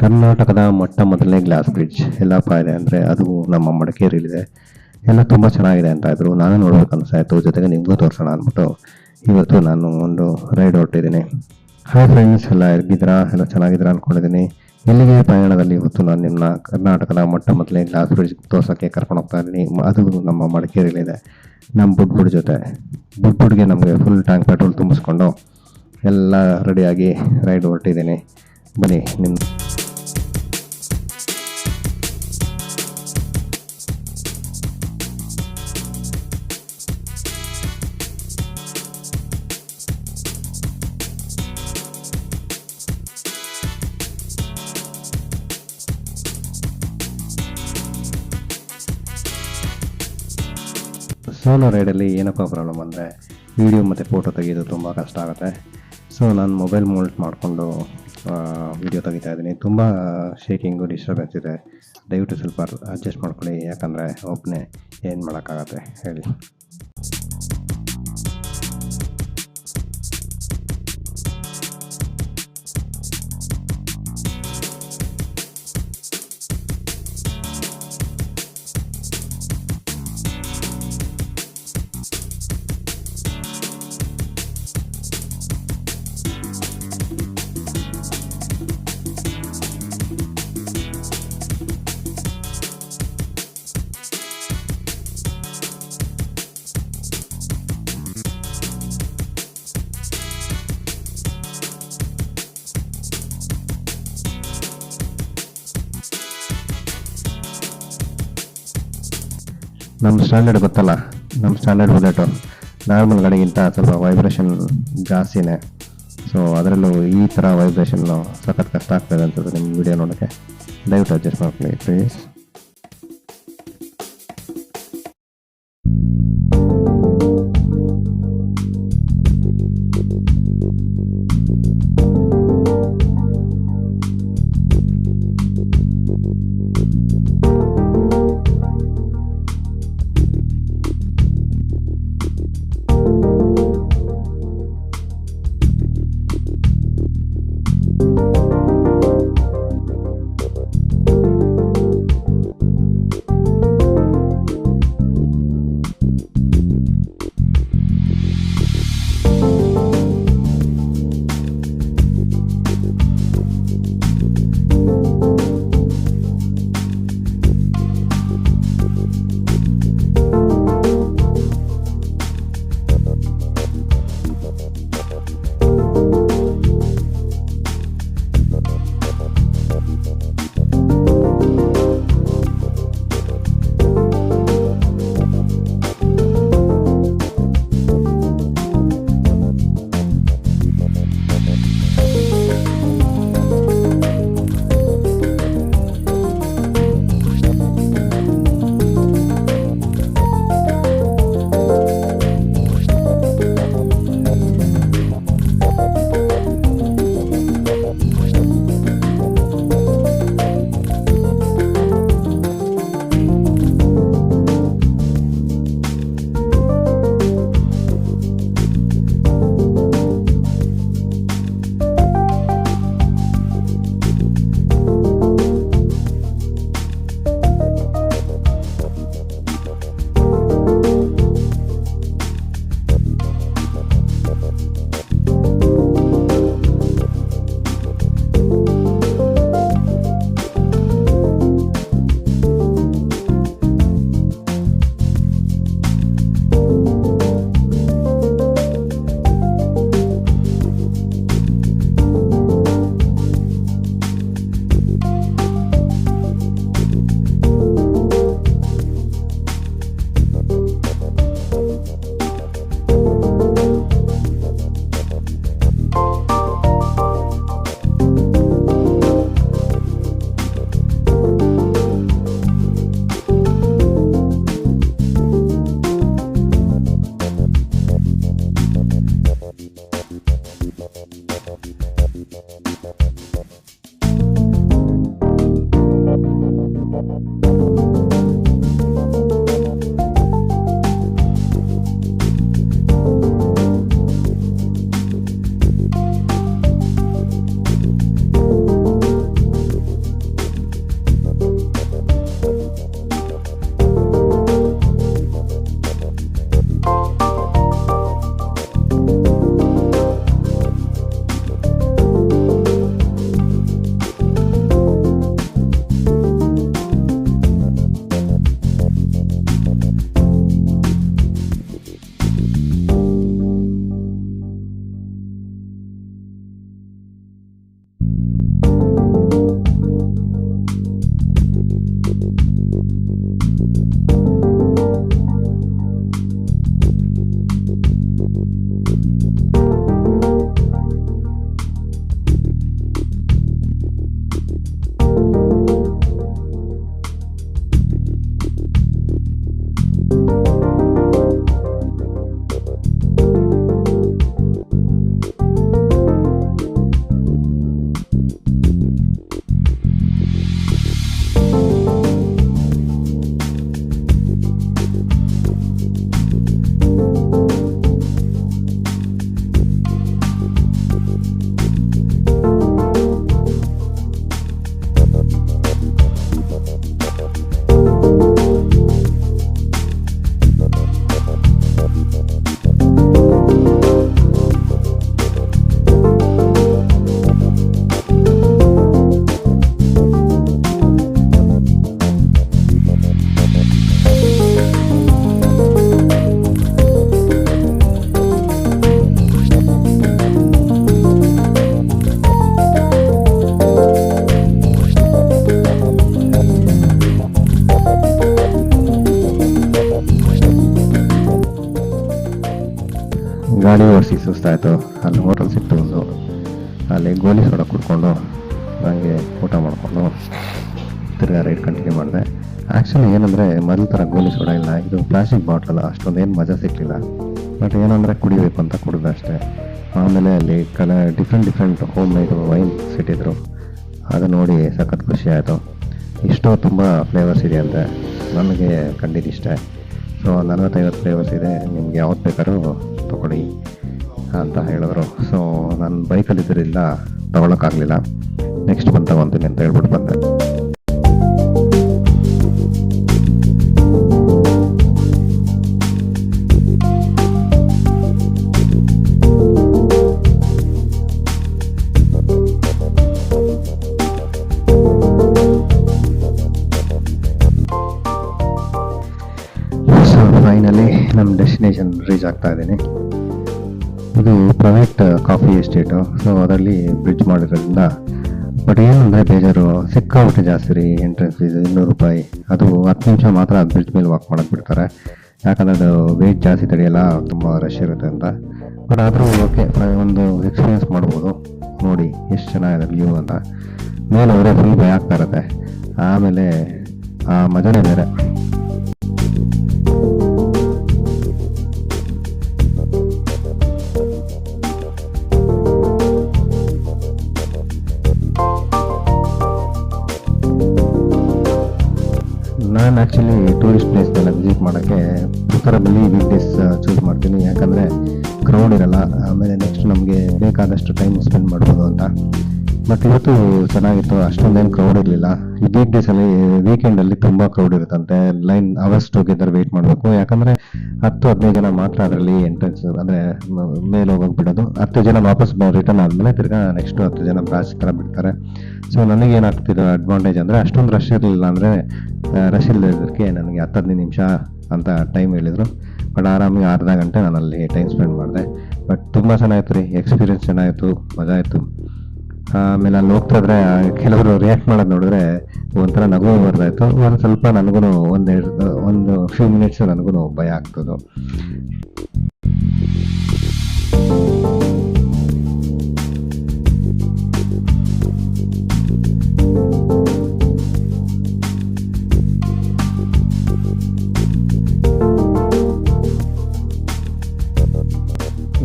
ಕರ್ನಾಟಕದ ಮೊಟ್ಟ ಮೊದಲನೇ ಗ್ಲಾಸ್ ಬ್ರಿಡ್ಜ್ ಎಲ್ಲಪ್ಪ ಇದೆ ಅಂದರೆ ಅದು ನಮ್ಮ ಮಡಿಕೇರಿಯಲ್ಲಿದೆ. ಎಲ್ಲ ತುಂಬ ಚೆನ್ನಾಗಿದೆ ಅಂತ ಇದ್ರು. ನಾನು ನೋಡ್ಬೇಕು ಅನಿಸ್ತಾಯಿತ್ತು, ಜೊತೆಗೆ ನಿಮಗೂ ತೋರಿಸೋಣ ಅಂದ್ಬಿಟ್ಟು ಇವತ್ತು ನಾನು ಒಂದು ರೈಡ್ ಹೊರಟಿದ್ದೀನಿ. ಹಾಯ್ ಫ್ರೆಂಡ್ಸ್, ಎಲ್ಲ ಹೇಗಿದ್ದೀರಾ? ಎಲ್ಲ ಚೆನ್ನಾಗಿದ್ದೀರಾ ಅಂದ್ಕೊಂಡಿದ್ದೀನಿ. ಇಲ್ಲಿಗೆ ಪ್ರಯಾಣದಲ್ಲಿ ಇವತ್ತು ನಾನು ನಿಮ್ಮನ್ನ ಕರ್ನಾಟಕದ ಮೊಟ್ಟ ಮೊದಲನೇ ಗ್ಲಾಸ್ ಬ್ರಿಡ್ಜ್ ತೋರ್ಸೋಕ್ಕೆ ಕರ್ಕೊಂಡು ಹೋಗ್ತಾ ಇದ್ದೀನಿ. ಅದು ನಮ್ಮ ಮಡಿಕೇರಿಯಲ್ಲಿದೆ. ನಮ್ಮ ಬುಡ್ಬುಡ್ ಜೊತೆ ಬುಡ್ಬುಡ್ಗೆ ನಮಗೆ ಫುಲ್ ಟ್ಯಾಂಕ್ ಪೆಟ್ರೋಲ್ ತುಂಬಿಸ್ಕೊಂಡು ಎಲ್ಲ ರೆಡಿಯಾಗಿ ರೈಡ್ ಹೊರಟಿದ್ದೀನಿ. ಬನ್ನಿ ನಿಮ್ಮ ಸೋಲೋ ರೈಡಲ್ಲಿ ಏನಪ್ಪ ಪ್ರಾಬ್ಲಮ್ ಅಂದರೆ ವೀಡಿಯೋ ಮತ್ತು ಫೋಟೋ ತೆಗೆಯೋದು ತುಂಬ ಕಷ್ಟ ಆಗುತ್ತೆ. ಸೊ ನಾನು ಮೊಬೈಲ್ ಮೋಲ್ಟ್ ಮಾಡಿಕೊಂಡು ವೀಡಿಯೋ ತೆಗಿತಾ ಇದ್ದೀನಿ. ತುಂಬ ಶೇಕಿಂಗು, ಡಿಸ್ಟರ್ಬೆನ್ಸ್ ಇದೆ. ದಯವಿಟ್ಟು ಸ್ವಲ್ಪ ಅಡ್ಜಸ್ಟ್ ಮಾಡ್ಕೊಳ್ಳಿ, ಯಾಕಂದರೆ ಒಬ್ಬನೇ ಏನು ಮಾಡೋಕ್ಕಾಗತ್ತೆ ಹೇಳಿ. ನಮ್ಮ ಸ್ಟ್ಯಾಂಡರ್ಡ್ ಗೊತ್ತಲ್ಲ, ನಮ್ಮ ಸ್ಟ್ಯಾಂಡರ್ಡ್ ಬುಲೆಟು ನಾರ್ಮಲ್ ಗಾಡಿಗಿಂತ ಸ್ವಲ್ಪ ವೈಬ್ರೇಷನ್ ಜಾಸ್ತಿನೇ. ಸೊ ಅದರಲ್ಲೂ ಈ ಥರ ವೈಬ್ರೇಷನ್ನು ಸಖತ್ ಕಷ್ಟ ಆಗ್ತದೆ ಅನ್ಸುತ್ತೆ ನಿಮ್ಮ ವಿಡಿಯೋ ನೋಡೋಕ್ಕೆ. ದಯವಿಟ್ಟು ಅಡ್ಜಸ್ಟ್ ಮಾಡ್ಕೊಳ್ಳಿ ಪ್ಲೀಸ್. ಗಾಡಿ ಓಡಿಸಿ ಸುಸ್ತಾಯಿತು. ಅಲ್ಲಿ ಹೋಟೆಲ್ ಸಿಕ್ತು ಒಂದು, ಅಲ್ಲಿ ಗೋಲಿ ಸೋಡಾ ಕುಡ್ಕೊಂಡು ಹಂಗೆ ಊಟ ಮಾಡಿಕೊಂಡು ತಿರ್ಗಾ ರೈಡ್ ಕಂಟಿನ್ಯೂ ಮಾಡಿದೆ. ಆ್ಯಕ್ಚುಲಿ ಏನಂದರೆ ಮೊದಲ ಥರ ಗೋಲಿ ಸೋಡಾ ಇಲ್ಲ, ಇದು ಪ್ಲಾಸ್ಟಿಕ್ ಬಾಟ್ಲಲ್ಲ, ಅಷ್ಟೊಂದೇನು ಮಜಾ ಸಿಕ್ಕಲಿಲ್ಲ. ಬಟ್ ಏನಂದರೆ ಕುಡಿಬೇಕು ಅಂತ ಕುಡಿದೆ ಅಷ್ಟೇ. ಆಮೇಲೆ ಅಲ್ಲಿ ಡಿಫ್ರೆಂಟ್ ಹೋಮ್ ಮೇಡ್ ವೈನ್ ಇಟ್ಟಿದ್ರು, ಅದು ನೋಡಿ ಸಖತ್ ಖುಷಿ ಆಯಿತು. ಇಷ್ಟು ತುಂಬ ಫ್ಲೇವರ್ಸ್ ಇದೆ ಅಂತೆ, ನನಗೆ ಕಂಡಿದ್ದು ಇಷ್ಟ. ಸೊ 40-50 ಫ್ಲೇವರ್ಸ್ ಇದೆ, ನಿಮ್ಗೆ ಯಾವ್ದು ಬೇಕಾದ್ರೂ ತೊಗೊಳ್ಳಿ ಅಂತ ಹೇಳಿದ್ರು. ಸೊ ನಾನು ಬೈಕಲ್ಲಿದ್ದರಿಂದ ತೊಗೊಳಕ್ಕಾಗಲಿಲ್ಲ, ನೆಕ್ಸ್ಟ್ ಬಂದು ತಗೊತೀನಿ ಅಂತ ಹೇಳ್ಬಿಟ್ಟು ಬಂದೆ. ಫೈನಲಿ ನಮ್ಮ ಡೆಸ್ಟಿನೇಷನ್ ರೀಚ್ ಆಗ್ತಾ ಇದ್ದೀನಿ. ಇದು ಪ್ರೈವೇಟ್ ಕಾಫಿ ಎಸ್ಟೇಟು, ಸೊ ಅದರಲ್ಲಿ ಬ್ರಿಡ್ಜ್ ಮಾಡಿರೋದ್ರಿಂದ. ಬಟ್ ಏನಂದರೆ ಬೇಜಾರು, ಸಿಕ್ಕಾಬಿಟ್ಟೆ ಜಾಸ್ತಿ ರೀ ಎಂಟ್ರೆನ್ಸ್ ಫೀಸ್, 200 ರೂಪಾಯಿ. ಅದು 10 ನಿಮಿಷ ಮಾತ್ರ ಅದು ಬ್ರಿಡ್ಜ್ ಮೇಲೆ ವಾಕ್ ಮಾಡೋಕ್ಕೆ ಬಿಡ್ತಾರೆ, ಯಾಕಂದರೆ ಅದು ವೆಯ್ಟ್ ಜಾಸ್ತಿ ತಡೆಯಲ್ಲ, ತುಂಬ ರಶ್ ಇರುತ್ತೆ ಅಂತ. ಬಟ್ ಆದರೂ ಓಕೆ, ಒಂದು ಎಕ್ಸ್ಪೀರಿಯೆನ್ಸ್ ಮಾಡ್ಬೋದು. ನೋಡಿ ಎಷ್ಟು ಚೆನ್ನಾಗಿದೆ ವ್ಯೂ ಅಂತ. ಮೇಲೆ ಅವರೇ ಫುಲ್ ಭಯ ಆಗ್ತಾ ಇರುತ್ತೆ, ಆಮೇಲೆ ಆ ಮಜಾನೇ ಬೇರೆ. ನಾನು ಆ್ಯಕ್ಚುಲಿ ಟೂರಿಸ್ಟ್ ಪ್ಲೇಸ್ನೆಲ್ಲ ವಿಸಿಟ್ ಮಾಡೋಕ್ಕೆ ಪ್ರಿಫರಬಲಿ ವೀಕ್ ಡೇಸ್ ಚೂಸ್ ಮಾಡ್ತೀನಿ, ಯಾಕಂದರೆ ಕ್ರೌಡ್ ಇರಲ್ಲ, ಆಮೇಲೆ ನೆಕ್ಸ್ಟ್ ನಮಗೆ ಬೇಕಾದಷ್ಟು ಟೈಮ್ ಸ್ಪೆಂಡ್ ಮಾಡ್ಬೋದು ಅಂತ. ಬಟ್ ಇವತ್ತು ಚೆನ್ನಾಗಿತ್ತು, ಅಷ್ಟೊಂದೇನು ಕ್ರೌಡ್ ಇರಲಿಲ್ಲ. ಈ ವೀಕ್ ಡೇಸಲ್ಲಿ ವೀಕೆಂಡಲ್ಲಿ ತುಂಬ ಕ್ರೌಡ್ ಇರುತ್ತಂತೆ, ಲೈನ್ ಅವರ್ಸ್ ಟುಗೆದರ್ ವೆಯ್ಟ್ ಮಾಡಬೇಕು, ಯಾಕಂದರೆ 10-15 ಜನ ಮಾತ್ರ ಅದರಲ್ಲಿ ಎಂಟ್ರೆನ್ಸ್, ಅಂದರೆ ಮೇಲೆ ಹೋಗೋಕೆ ಬಿಡೋದು. 10 ಜನ ವಾಪಸ್ ರಿಟರ್ನ್ ಆದಮೇಲೆ ತಿರ್ಗಾ ನೆಕ್ಸ್ಟು 10 ಜನ ಬ್ರಾಚ್ ಥರ ಬಿಡ್ತಾರೆ. ಸೊ ನನಗೇನಾಗ್ತಿರೋ ಅಡ್ವಾಂಟೇಜ್ ಅಂದರೆ ಅಷ್ಟೊಂದು ರಶ್ ಇರಲಿಲ್ಲ, ಅಂದರೆ ರಶ್ ಇಲ್ಲದಕ್ಕೆ ನನಗೆ 10-15 ನಿಮಿಷ ಅಂತ ಟೈಮ್ ಹೇಳಿದರು. ಬಟ್ ಆರಾಮಾಗಿ ಅರ್ಧ ಗಂಟೆ ನಾನು ಅಲ್ಲಿ ಟೈಮ್ ಸ್ಪೆಂಡ್ ಮಾಡಿದೆ. ಬಟ್ ತುಂಬ ಚೆನ್ನಾಗಿತ್ತು ರೀ, ಎಕ್ಸ್ಪೀರಿಯೆನ್ಸ್ ಚೆನ್ನಾಗಿತ್ತು, ಮಜಾ ಆಯಿತು. ಆಮೇಲೆ ಅಲ್ಲಿ ಹೋಗ್ತಾಯಿದ್ರೆ ಕೆಲವರು ರಿಯಾಕ್ಟ್ ಮಾಡೋದು ನೋಡಿದ್ರೆ ಒಂಥರ ನಗು ಬರ್ತಾಯಿತ್ತು. ಒಂದು ಸ್ವಲ್ಪ ನನಗೂ ಒಂದು ಫ್ಯೂ ಮಿನಿಟ್ಸ್ ನನಗೂ ಭಯ ಆಗ್ತದೆ.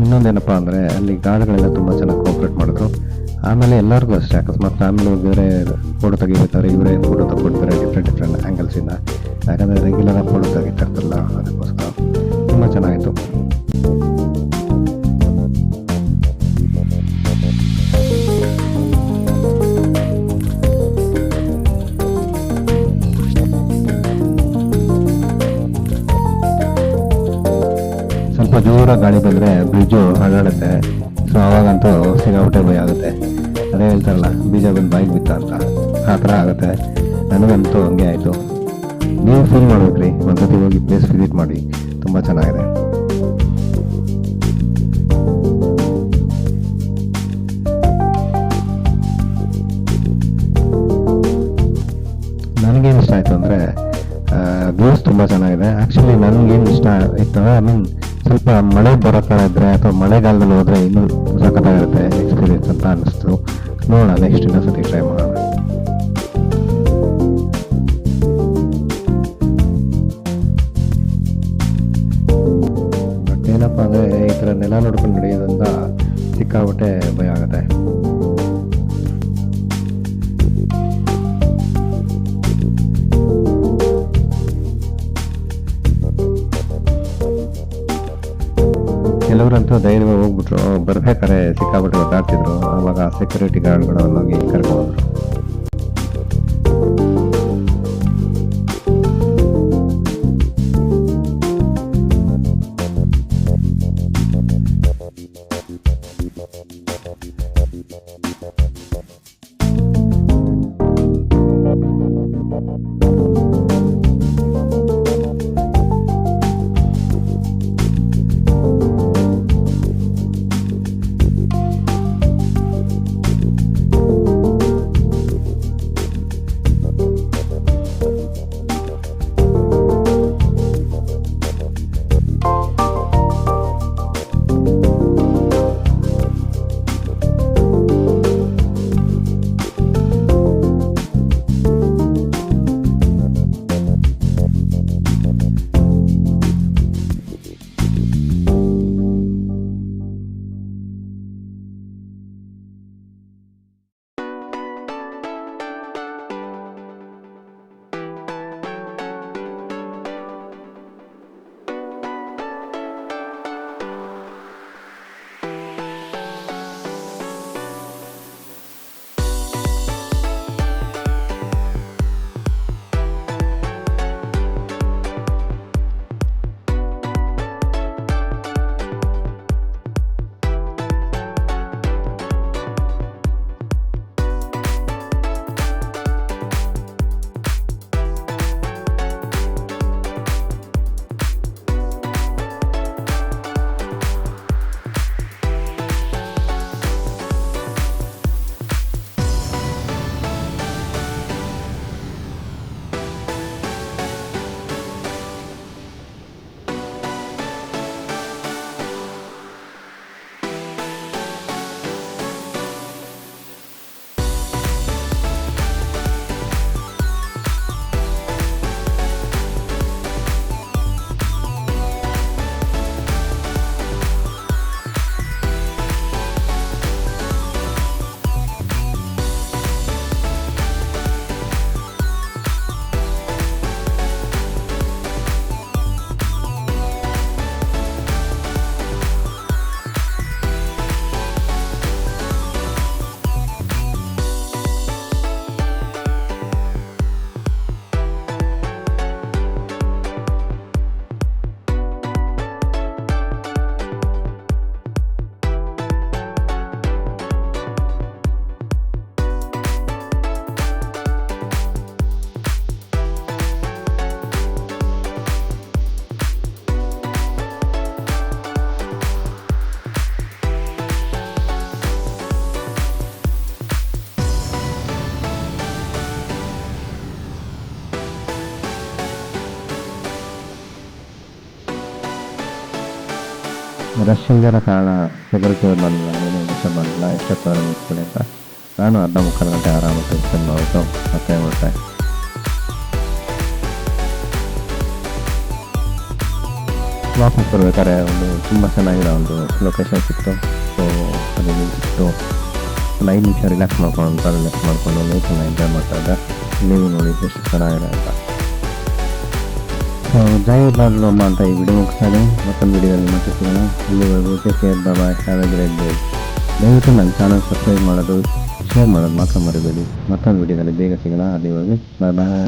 ಇನ್ನೊಂದೇನಪ್ಪ ಅಂದರೆ ಅಲ್ಲಿ ಗಾರ್ಡ್ಗಳೆಲ್ಲ ತುಂಬ ಚೆನ್ನಾಗಿ ಕೋಆಪ್ರೇಟ್ ಮಾಡಿದ್ರು. ಆಮೇಲೆ ಎಲ್ಲರಿಗೂ ಅಷ್ಟೇ, ಅಕಸ್ಮಾತ್ ಫ್ಯಾಮಿಲಿ ಬೇರೆ ಫೋಟೋ ತೆಗಿಬೇಕಾದ್ರೆ ಇವರೇ ಫೋಟೋ ತಗೊಳ್ತಾರೆ ಡಿಫ್ರೆಂಟ್ ಆ್ಯಂಗಲ್ಸಿಂದ, ಯಾಕಂದರೆ ರೆಗ್ಯುಲರಾಗಿ ಫೋಟೋ ತೆಗಿತಾ ಇರ್ತಲ್ಲ, ಅದಕ್ಕೋಸ್ಕರ ತುಂಬ ಚೆನ್ನಾಗಿತ್ತು. ಸ್ವಲ್ಪ ಜೋರ ಗಾಳಿ ಬಂದರೆ ಬ್ರಿಡ್ಜು ಅಲ್ಲಾಡುತ್ತೆ, ಸೊ ಆವಾಗಂತೂ ಸಿಕ್ಕಾಪಟ್ಟೆ ಭಯ ಆಗುತ್ತೆ. ಅದೇ ಹೇಳ್ತಾರಲ್ಲ, ಬೀಜ ಬಂದು ಬಾಯಿಗೆ ಬಿತ್ತ ಅಂತ, ಆ ಥರ ಆಗುತ್ತೆ. ನನಗಂತೂ ಹಂಗೆ ಆಯಿತು. ನೀವು ಫೀಲ್ ಮಾಡ್ಬೇಕ್ರಿ, ಒಂದ್ಸತಿ ಹೋಗಿ ಪ್ಲೇಸ್ ವಿಸಿಟ್ ಮಾಡಿ, ತುಂಬ ಚೆನ್ನಾಗಿದೆ. ನನಗೇನು ಇಷ್ಟ ಆಯಿತು ಅಂದರೆ ವ್ಯೂಸ್ ತುಂಬ ಚೆನ್ನಾಗಿದೆ. ಆ್ಯಕ್ಚುಲಿ ನನಗೇನು ಇಷ್ಟ ಇತ್ತು, ಐ ಮೀನ್ ಸ್ವಲ್ಪ ಮಳೆ ಬರೋ ಥರ ಇದ್ದರೆ ಅಥವಾ ಮಳೆಗಾಲದಲ್ಲಿ ಹೋದರೆ ಇನ್ನೂ ಸಖತ್ತಾಗಿರುತ್ತೆ ಎಕ್ಸ್ಪೀರಿಯೆನ್ಸ್ ಅಂತ ಅನ್ನಿಸ್ತು. ನೋಡೋಣ, ನೆಕ್ಸ್ಟ್ ಇನ್ನೊಂದ್ಸತಿ ಟ್ರೈ ಮಾಡೋಣ. ಬಟ್ ಏನಪ್ಪ ಅಂದರೆ ಈ ಥರ ನೆಲ ನೋಡ್ಕೊಂಡು ನಡೆಯೋದ್ರಿಂದ ಸಿಕ್ಕಾಬಿಟ್ಟೆ ಭಯ ಆಗುತ್ತೆ. ಕೆಲವರಂತೂ ಧೈರ್ಯವಾಗಿ ಹೋಗ್ಬಿಟ್ರು, ಬರ್ಬೇಕಾದ್ರೆ ಸಿಕ್ಕಾಬಿಟ್ಟು ಒದ್ದಾಡ್ತಿದ್ರು. ಆವಾಗ ಸೆಕ್ಯೂರಿಟಿ ಗಾರ್ಡ್ಗಳು ಹೋಗಿ ಕರ್ಕೊಂಡ್ರು. ರಶ್ ಇಲ್ದಿರೋ ಕಾರಣ ಸೆಕ್ಯೂರಿಟಿ ಅವ್ರು ಬಂದಿಲ್ಲ, ಏನು ಡಿಸ್ಟರ್ಬ್ ಬಂದಿಲ್ಲ, ಎಷ್ಟೊತ್ತವರೆಗೆ ನಿಂತ್ಕೊಳ್ಳಿ ಅಂತ. ನಾನು ಅರ್ಧ ಮುಕ್ಕಾಲು ಗಂಟೆ ಆರಾಮಾಗಿ ಟೆನ್ಷನ್ ಮಾಡಿಬಿಟ್ಟು ಮತ್ತೆ ಹೊರಟೆ. ವಾಪಸ್ ಬರ್ಬೇಕಾದ್ರೆ ಒಂದು ತುಂಬ ಚೆನ್ನಾಗಿರೋ ಒಂದು ಲೊಕೇಶನ್ ಸಿಕ್ತು. ಸೊ ಅದು ಸಿಕ್ತು, ಒಂದು 5 ನಿಮಿಷ ರಿಲ್ಯಾಕ್ಸ್ ಮಾಡಿಕೊಂಡು ನೇಚರ್ನ ಎಂಜಾಯ್ ಮಾಡ್ತಾಯಿದ್ದೆ. ನೀವು ನೋಡಿ ಎಷ್ಟು ಚೆನ್ನಾಗಿದೆ ಅಂತ. ಸೊ ಜೈ ಬಾಗ್ಲಮ್ಮ ಅಂತ ಈ ವಿಡಿಯೋ ಮುಗಿಸ್ತಾನೆ. ಮತ್ತೊಂದು ವಿಡಿಯೋದಲ್ಲಿ ಮತ್ತೆ ಸಿಗೋಣ. ಇಲ್ಲಿವರೆಗೂ take care, bye, have a great day. ದಯವಿಟ್ಟು ನನ್ನ ಚಾನಲ್ ಸಬ್ಸ್ಕ್ರೈಬ್ ಮಾಡೋದು, ಶೇರ್ ಮಾಡೋದು ಮಾತ್ರ ಮರಿಬೇಡಿ. ಮತ್ತೊಂದು ವಿಡಿಯೋದಲ್ಲಿ ಬೇಗ ಸಿಗೋಣ. ಅಲ್ಲಿವರೆಗೂ ಬಾಯ್ ಬಾಯ್.